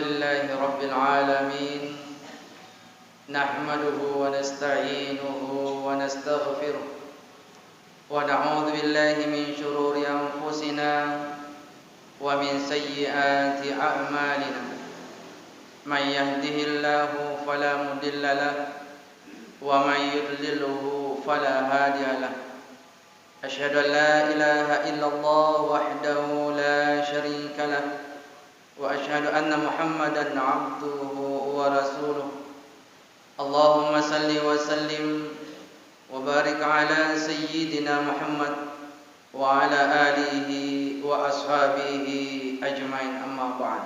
لله رب العالمين نحمده ونستعينه ونستغفره ونعوذ بالله من شرور أنفسنا ومن سيئات أعمالنا من يهده الله فلا مضل له ومن يضلله فلا هادي له أشهد أن لا إله إلا الله وحده لا شريك له وأشهد أن محمدا عبده ورسوله اللهم صل وسلم وبارك على سيدنا محمد وعلى آله وأصحابه أجمعين أما بعد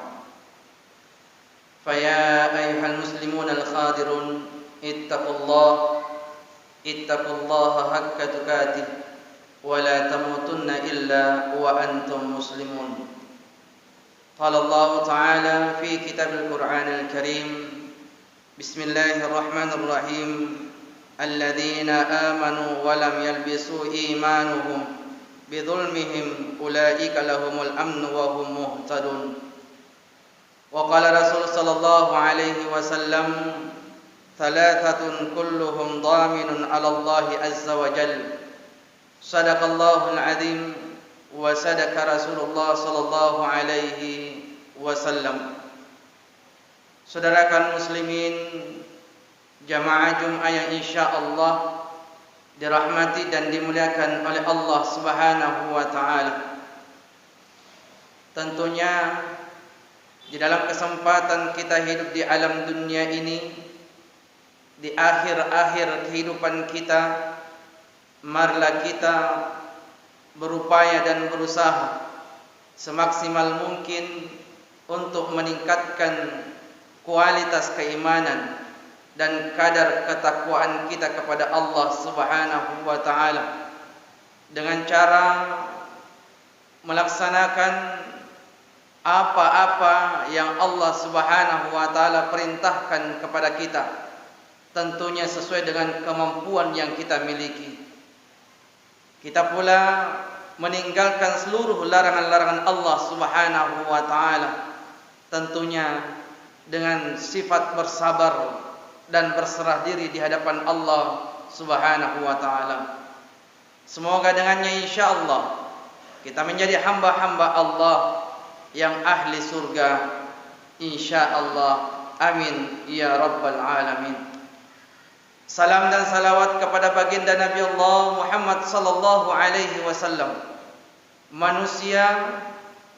فيا أيها المسلمون الخاضرون اتقوا الله حق تقاته ولا تموتن إلا وأنتم مسلمون قال الله تعالى في كتاب القرآن الكريم بسم الله الرحمن الرحيم الذين آمنوا ولم يلبسوا إيمانهم بظلمهم أولئك لهم الأمن وهم مهتدون وقال رسول صلى الله عليه وسلم ثلاثة كلهم ضامن على الله عز وجل صدق الله العظيم وصدق رسول الله صلى الله عليه wasallam. Saudarakan muslimin, jamaah Jumat yang insyaallah dirahmati dan dimuliakan oleh Allah Subhanahu wa taala. Tentunya di dalam kesempatan kita hidup di alam dunia ini, di akhir-akhir kehidupan kita, marilah kita berupaya dan berusaha semaksimal mungkin untuk meningkatkan kualitas keimanan dan kadar ketakwaan kita kepada Allah Subhanahu wa taala dengan cara melaksanakan apa-apa yang Allah Subhanahu wa taala perintahkan kepada kita, tentunya sesuai dengan kemampuan yang kita miliki. Kita pula meninggalkan seluruh larangan-larangan Allah Subhanahu wa taala, tentunya dengan sifat bersabar dan berserah diri di hadapan Allah Subhanahu wa taala. Semoga dengannya insyaallah kita menjadi hamba-hamba Allah yang ahli surga insyaallah. Amin ya rabbal alamin. Salam dan salawat kepada baginda Nabi Allah Muhammad sallallahu alaihi wasallam, manusia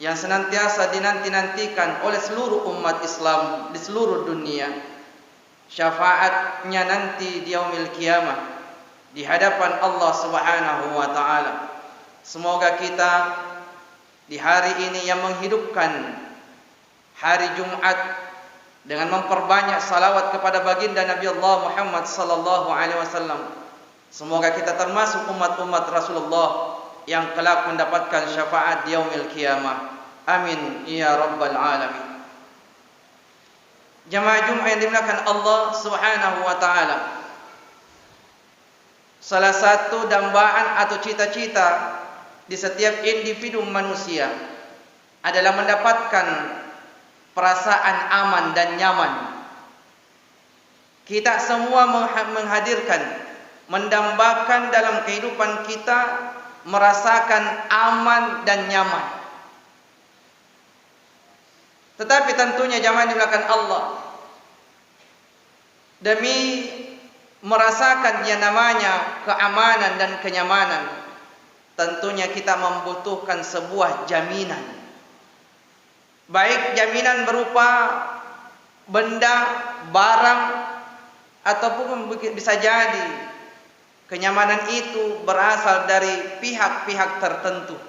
yang senantiasa dinanti-nantikan oleh seluruh umat Islam di seluruh dunia. Syafaatnya nanti di yaumil qiyamah di hadapan Allah Subhanahu wa taala. Semoga kita di hari ini yang menghidupkan hari Jumat dengan memperbanyak salawat kepada baginda Nabi Allah Muhammad sallallahu alaihi wasallam, semoga kita termasuk umat-umat Rasulullah yang kelak mendapatkan syafaat di yaumil qiyamah. Amin ya rabbal alamin. Jamaah Jumat yang dimuliakan Allah Subhanahu wa taala, salah satu dambaan atau cita-cita di setiap individu manusia adalah mendapatkan perasaan aman dan nyaman. Kita semua menghadirkan, mendambakan dalam kehidupan kita merasakan aman dan nyaman. Tetapi tentunya jamaah dimulakan Allah, demi merasakan yang namanya keamanan dan kenyamanan, tentunya kita membutuhkan sebuah jaminan. Baik jaminan berupa benda, barang, ataupun bisa jadi kenyamanan itu berasal dari pihak-pihak tertentu.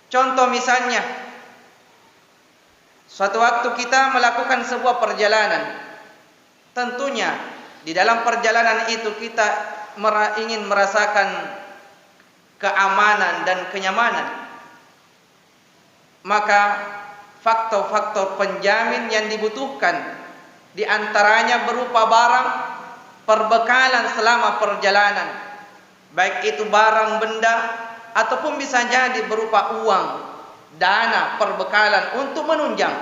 Contoh misalnya, suatu waktu kita melakukan sebuah perjalanan, tentunya di dalam perjalanan itu kita ingin merasakan keamanan dan kenyamanan. Maka faktor-faktor penjamin yang dibutuhkan di antaranya berupa barang, perbekalan selama perjalanan, baik itu barang benda ataupun bisa jadi berupa uang, dana, perbekalan untuk menunjang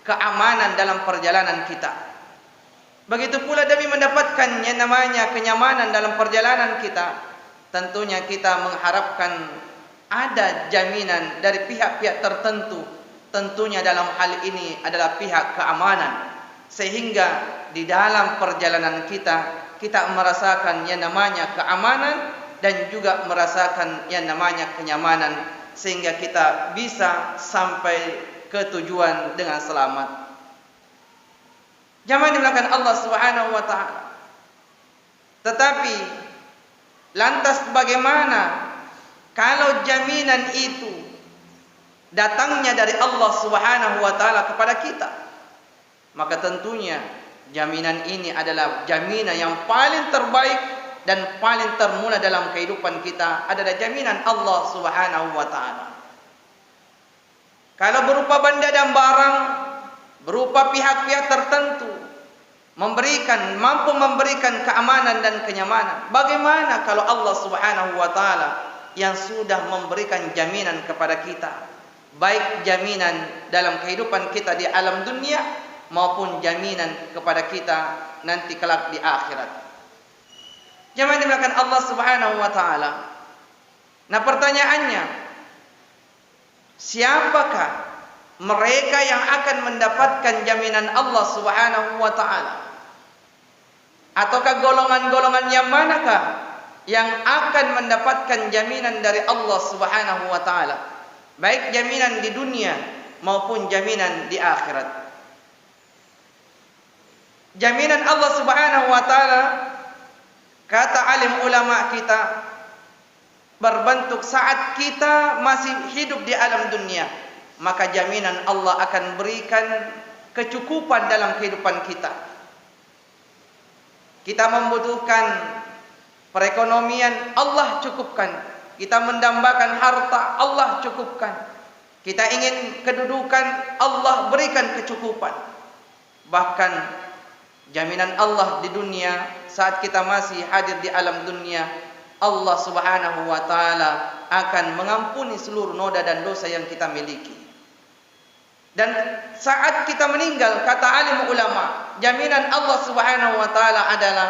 keamanan dalam perjalanan kita. Begitu pula demi mendapatkan yang namanya kenyamanan dalam perjalanan kita, tentunya kita mengharapkan ada jaminan dari pihak-pihak tertentu. Tentunya dalam hal ini adalah pihak keamanan, sehingga di dalam perjalanan kita merasakan yang namanya keamanan dan juga merasakan yang namanya kenyamanan, sehingga kita bisa sampai ke tujuan dengan selamat. Jamaah dimulakan Allah Subhanahu wa taala. Tetapi lantas bagaimana kalau jaminan itu datangnya dari Allah Subhanahu wa taala kepada kita? Maka tentunya jaminan ini adalah jaminan yang paling terbaik dan paling termula dalam kehidupan kita, adalah jaminan Allah Subhanahu wa taala. Kalau berupa benda dan barang, berupa pihak-pihak tertentu mampu memberikan keamanan dan kenyamanan, bagaimana kalau Allah Subhanahu wa taala yang sudah memberikan jaminan kepada kita, baik jaminan dalam kehidupan kita di alam dunia maupun jaminan kepada kita nanti kelak di akhirat. Jamaah dimulakan Allah Subhanahu wa taala. Nah, pertanyaannya, siapakah mereka yang akan mendapatkan jaminan Allah Subhanahu wa taala? Ataukah golongan-golongan yang manakah yang akan mendapatkan jaminan dari Allah Subhanahu wa taala, baik jaminan di dunia maupun jaminan di akhirat? Jaminan Allah Subhanahu wa taala, kata alim ulama kita, berbentuk saat kita masih hidup di alam dunia, maka jaminan Allah akan berikan kecukupan dalam kehidupan kita. Kita membutuhkan perekonomian, Allah cukupkan. Kita mendambakan harta, Allah cukupkan. Kita ingin kedudukan, Allah berikan kecukupan. Bahkan jaminan Allah di dunia saat kita masih hadir di alam dunia, Allah Subhanahu wa taala akan mengampuni seluruh noda dan dosa yang kita miliki. Dan saat kita meninggal, kata alim ulama, jaminan Allah Subhanahu wa taala adalah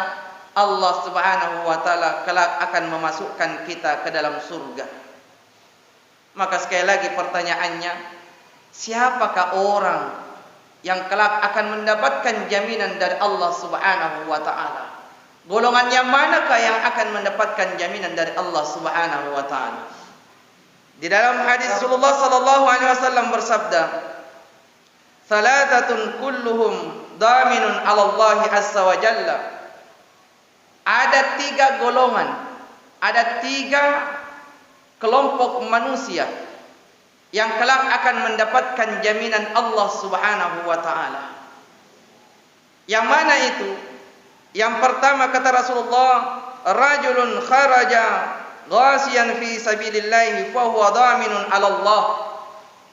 Allah Subhanahu wa taala kelak akan memasukkan kita ke dalam surga. Maka sekali lagi pertanyaannya, siapakah orang yang kelak akan mendapatkan jaminan dari Allah Subhanahu wa taala? Golongan yang manakah yang akan mendapatkan jaminan dari Allah Subhanahu wa taala? Di dalam hadis Rasulullah sallallahu alaihi wasallam bersabda, "Thalathatun kulluhum daminun 'ala Allah azza wa jalla." Ada 3 golongan, ada 3 kelompok manusia yang kelak akan mendapatkan jaminan Allah Subhanahu wa taala. Yang mana itu? Yang pertama kata Rasulullah, rajulun kharaja ghasiyan fi sabilillah fa huwa dhaminun 'ala Allah.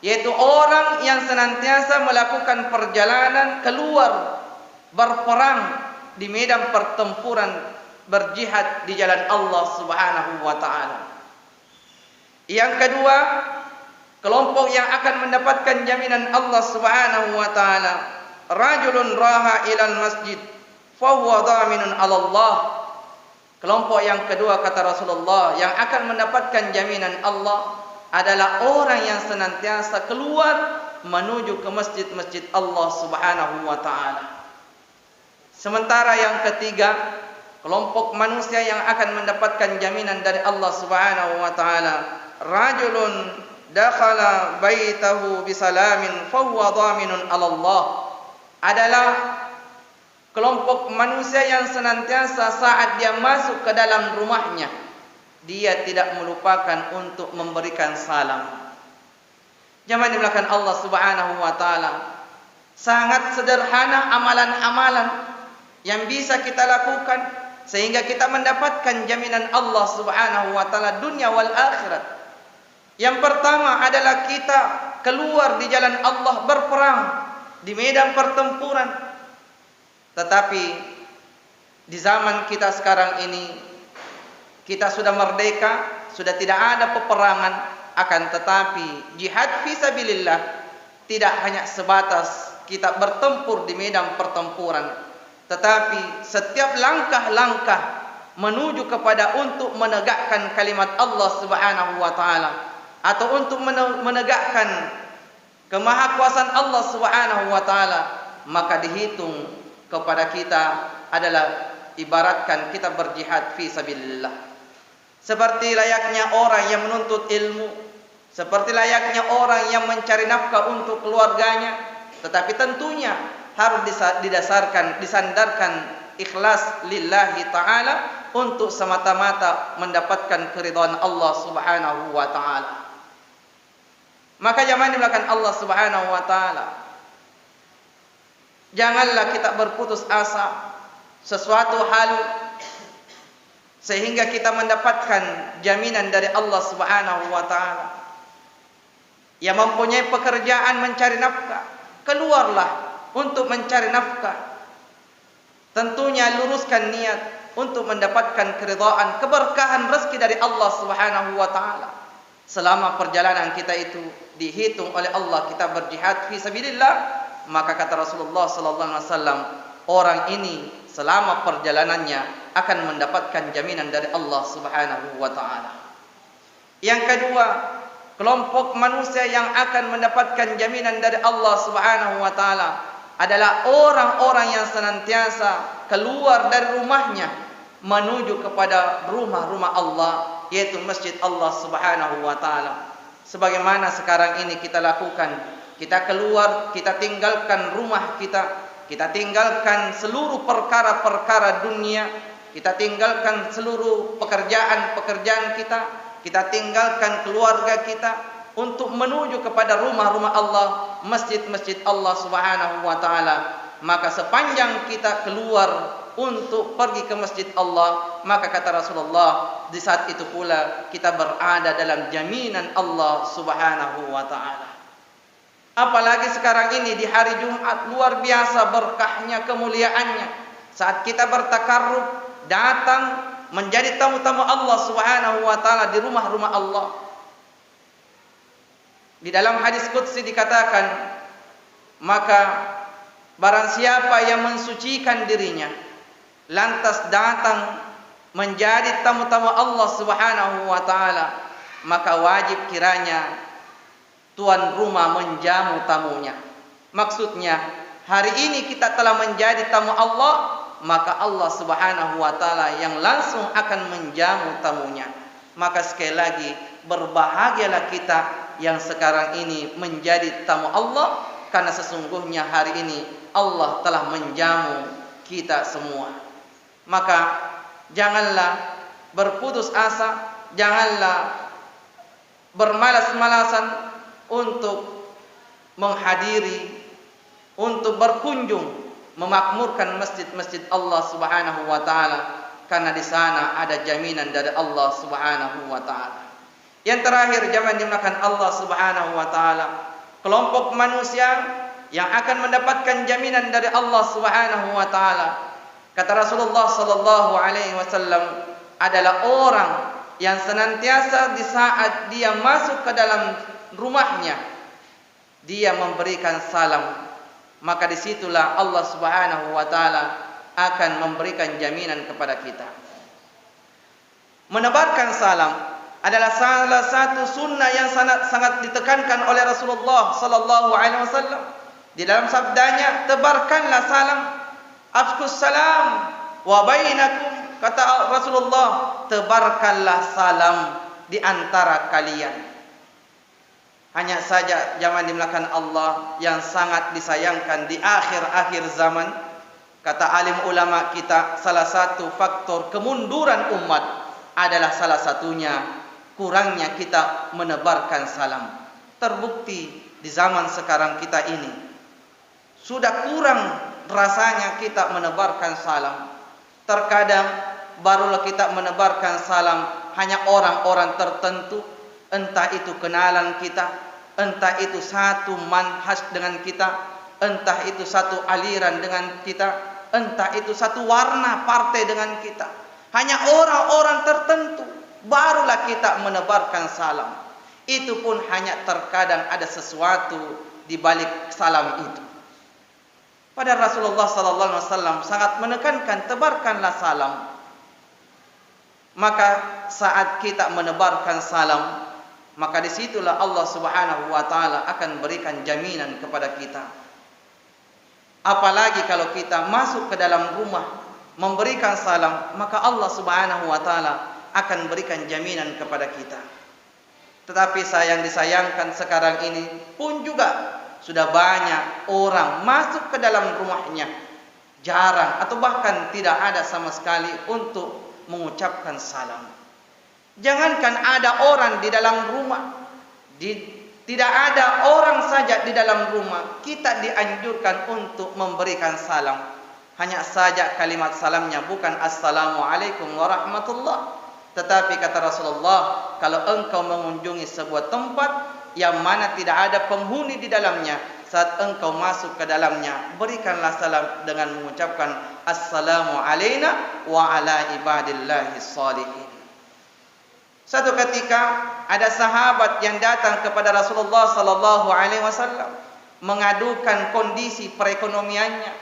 Yaitu orang yang senantiasa melakukan perjalanan keluar berperang di medan pertempuran, berjihad di jalan Allah Subhanahu wa taala. Yang kedua, kelompok yang akan mendapatkan jaminan Allah Subhanahu wa taala, rajulun raha ilal masjid fa huwa dhaminun 'ala Allah. Kelompok yang kedua kata Rasulullah yang akan mendapatkan jaminan Allah adalah orang yang senantiasa keluar menuju ke masjid-masjid Allah Subhanahu wa taala. Sementara yang ketiga, kelompok manusia yang akan mendapatkan jaminan dari Allah Subhanahu wa taala, rajulun dakhala baitahu bisalamin fa huwa dhaminun 'ala Allah, adalah kelompok manusia yang senantiasa saat dia masuk ke dalam rumahnya, dia tidak melupakan untuk memberikan salam. Jamaah dimulakan Allah Subhanahu wa taala, sangat sederhana amalan-amalan yang bisa kita lakukan sehingga kita mendapatkan jaminan Allah Subhanahu wa taala dunia wal akhirat. Yang pertama adalah kita keluar di jalan Allah berperang di medan pertempuran. Tetapi di zaman kita sekarang ini, kita sudah merdeka, sudah tidak ada peperangan, akan tetapi jihad fisabilillah tidak hanya sebatas kita bertempur di medan pertempuran, tetapi setiap langkah-langkah menuju kepada untuk menegakkan kalimat Allah Subhanahu wa taala atau untuk menegakkan kemahakuasaan Allah Subhanahu wa taala, maka dihitung kepada kita adalah ibaratkan kita berjihad fi sabilillah. Seperti layaknya orang yang menuntut ilmu, seperti layaknya orang yang mencari nafkah untuk keluarganya, tetapi tentunya harus disandarkan ikhlas lillahi ta'ala untuk semata-mata mendapatkan keridhaan Allah Subhanahu wa ta'ala. Maka jangan dimulakan Allah Subhanahu wa ta'ala, janganlah kita berputus asa sesuatu hal sehingga kita mendapatkan jaminan dari Allah Subhanahu wa ta'ala. Yang mempunyai pekerjaan mencari nafkah, keluarlah untuk mencari nafkah. Tentunya luruskan niat untuk mendapatkan keridhaan, keberkahan rezeki dari Allah Subhanahu wa taala. Selama perjalanan kita itu dihitung oleh Allah kita berjihad fi sabilillah, maka kata Rasulullah sallallahu alaihi wasallam, orang ini selama perjalanannya akan mendapatkan jaminan dari Allah Subhanahu wa taala. Yang kedua, kelompok manusia yang akan mendapatkan jaminan dari Allah Subhanahu wa taala adalah orang-orang yang senantiasa keluar dari rumahnya menuju kepada rumah-rumah Allah, yaitu masjid Allah Subhanahu wa taala. Sebagaimana sekarang ini kita lakukan, kita keluar, kita tinggalkan rumah kita tinggalkan seluruh perkara-perkara dunia, kita tinggalkan seluruh pekerjaan-pekerjaan kita tinggalkan keluarga kita untuk menuju kepada rumah-rumah Allah, masjid-masjid Allah Subhanahu wa taala. Maka sepanjang kita keluar untuk pergi ke masjid Allah, maka kata Rasulullah, di saat itu pula kita berada dalam jaminan Allah Subhanahu wa taala. Apalagi sekarang ini di hari Jumat, luar biasa berkahnya, kemuliaannya. Saat kita bertakarrub, datang menjadi tamu-tamu Allah Subhanahu wa taala di rumah-rumah Allah. Di dalam hadis qudsi dikatakan, maka barang siapa yang mensucikan dirinya lantas datang menjadi tamu-tamu Allah Subhanahu wa taala, maka wajib kiranya tuan rumah menjamu tamunya. Maksudnya, hari ini kita telah menjadi tamu Allah, maka Allah Subhanahu wa taala yang langsung akan menjamu tamunya. Maka sekali lagi, berbahagialah kita yang sekarang ini menjadi tamu Allah, karena sesungguhnya hari ini Allah telah menjamu kita semua. Maka janganlah berputus asa, janganlah bermalas-malasan untuk menghadiri, untuk berkunjung, memakmurkan masjid-masjid Allah Subhanahu wa taala, karena di sana ada jaminan dari Allah Subhanahu wa taala. Yang terakhir, jangan dimakan Allah Subhanahu wa taala, kelompok manusia yang akan mendapatkan jaminan dari Allah Subhanahu wa taala. Kata Rasulullah sallallahu alaihi wasallam, adalah orang yang senantiasa di saat dia masuk ke dalam rumahnya, dia memberikan salam. Maka disitulah Allah Subhanahu wa taala akan memberikan jaminan kepada kita. Menebarkan salam adalah salah satu sunnah yang sangat ditekankan oleh Rasulullah sallallahu alaihi wasallam. Di dalam sabdanya, tebarkanlah salam, afkus salam wa bainakum, kata Rasulullah, tebarkanlah salam di antara kalian. Hanya saja jangan dimulakan Allah yang sangat disayangkan di akhir-akhir zaman, kata alim ulama kita, salah satu faktor kemunduran umat adalah salah satunya kurangnya kita menebarkan salam. Terbukti di zaman sekarang kita ini sudah kurang rasanya kita menebarkan salam. Terkadang barulah kita menebarkan salam hanya orang-orang tertentu, entah itu kenalan kita, entah itu satu manhaj dengan kita, entah itu satu aliran dengan kita, entah itu satu warna partai dengan kita. Hanya orang-orang tertentu barulah kita menebarkan salam. Itu pun hanya terkadang ada sesuatu di balik salam itu. Pada Rasulullah sallallahu alaihi wasallam sangat menekankan tebarkanlah salam. Maka saat kita menebarkan salam, maka disitulah Allah Subhanahu wa taala akan berikan jaminan kepada kita. Apalagi kalau kita masuk ke dalam rumah memberikan salam, maka Allah Subhanahu wa taala akan berikan jaminan kepada kita. Tetapi disayangkan sekarang ini pun juga sudah banyak orang masuk ke dalam rumahnya, jarang atau bahkan tidak ada sama sekali untuk mengucapkan salam. Jangankan ada orang di dalam rumah, tidak ada orang saja di dalam rumah, kita dianjurkan untuk memberikan salam. Hanya saja kalimat salamnya bukan Assalamualaikum warahmatullah, tetapi kata Rasulullah, kalau engkau mengunjungi sebuah tempat yang mana tidak ada penghuni di dalamnya, saat engkau masuk ke dalamnya, berikanlah salam dengan mengucapkan Assalamu alayna wa ala ibadillahi shalihin. Suatu ketika ada sahabat yang datang kepada Rasulullah sallallahu alaihi wasallam mengadukan kondisi perekonomiannya.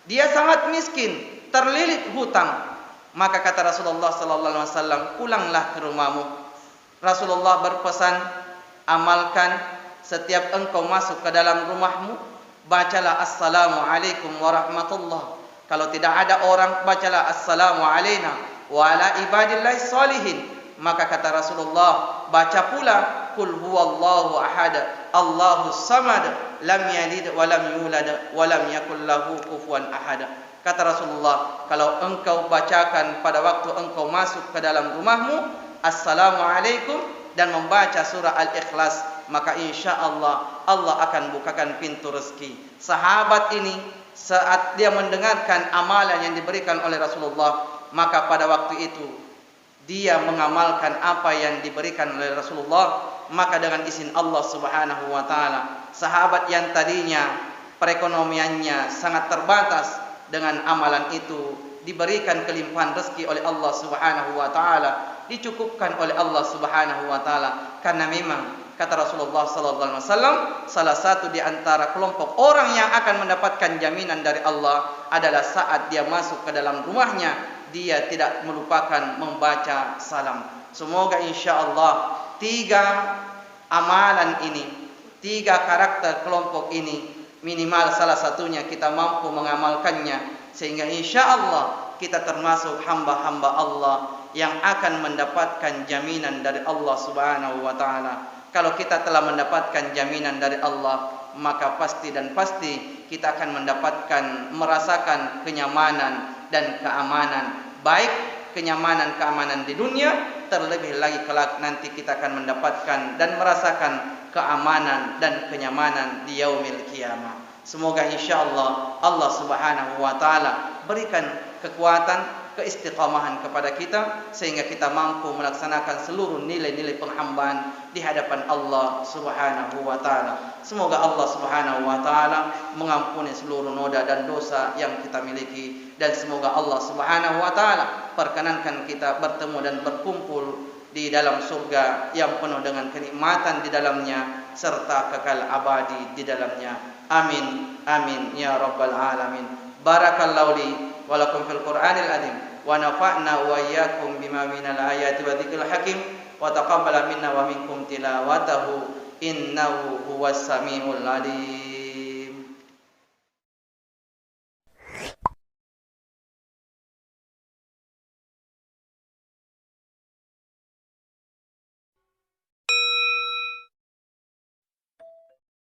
Dia sangat miskin, terlilit hutang. Maka kata Rasulullah sallallahu alaihi wasallam, "Pulanglah ke rumahmu." Rasulullah berpesan, amalkan setiap engkau masuk ke dalam rumahmu, bacalah Assalamualaikum warahmatullah. Kalau tidak ada orang, bacalah Assalamu alayna wa ala ibadillahi shalihin. Maka kata Rasulullah, baca pula Qul huwallahu ahad, Allahus samad, lam yalid wa lam yulad wa lam yakul lahu kufuwan ahad. Kata Rasulullah, kalau engkau bacakan pada waktu engkau masuk ke dalam rumahmu Assalamualaikum dan membaca surah Al-Ikhlas, maka insya-Allah Allah akan bukakan pintu rezeki. Sahabat ini saat dia mendengarkan amalan yang diberikan oleh Rasulullah, maka pada waktu itu dia mengamalkan apa yang diberikan oleh Rasulullah. Maka dengan izin Allah Subhanahu wa taala, sahabat yang tadinya perekonomiannya sangat terbatas, dengan amalan itu diberikan kelimpahan rezeki oleh Allah Subhanahu wa taala, dicukupkan oleh Allah Subhanahu wa taala. Karena memang kata Rasulullah sallallahu alaihi wasallam, salah satu di antara kelompok orang yang akan mendapatkan jaminan dari Allah adalah saat dia masuk ke dalam rumahnya, dia tidak melupakan membaca salam. Semoga insya-Allah 3 amalan ini, 3 karakter kelompok ini, minimal salah satunya kita mampu mengamalkannya, sehingga insya-Allah kita termasuk hamba-hamba Allah yang akan mendapatkan jaminan dari Allah Subhanahu wa taala. Kalau kita telah mendapatkan jaminan dari Allah, maka pasti dan pasti kita akan merasakan kenyamanan dan keamanan, baik keamanan di dunia, terlebih lagi kelak nanti kita akan mendapatkan dan merasakan keamanan dan kenyamanan di yaumil qiyamah. Semoga insya-Allah Allah Subhanahu wa taala berikan kekuatan, keistiqamahan kepada kita, sehingga kita mampu melaksanakan seluruh nilai-nilai penghambaan di hadapan Allah Subhanahu wa taala. Semoga Allah Subhanahu wa taala mengampuni seluruh noda dan dosa yang kita miliki, dan semoga Allah Subhanahu wa taala perkenankan kita bertemu dan berkumpul di dalam surga yang penuh dengan kenikmatan di dalamnya serta kekal abadi di dalamnya. Amin amin ya rabbal alamin. Barakallahu li wa lakum fil Qur'anil azim wa nafa'na wa iyyakum bima minal ayati wa dzikril hakim wa taqabbala minna wa minkum tilawatahu innahu huwas samiul alim.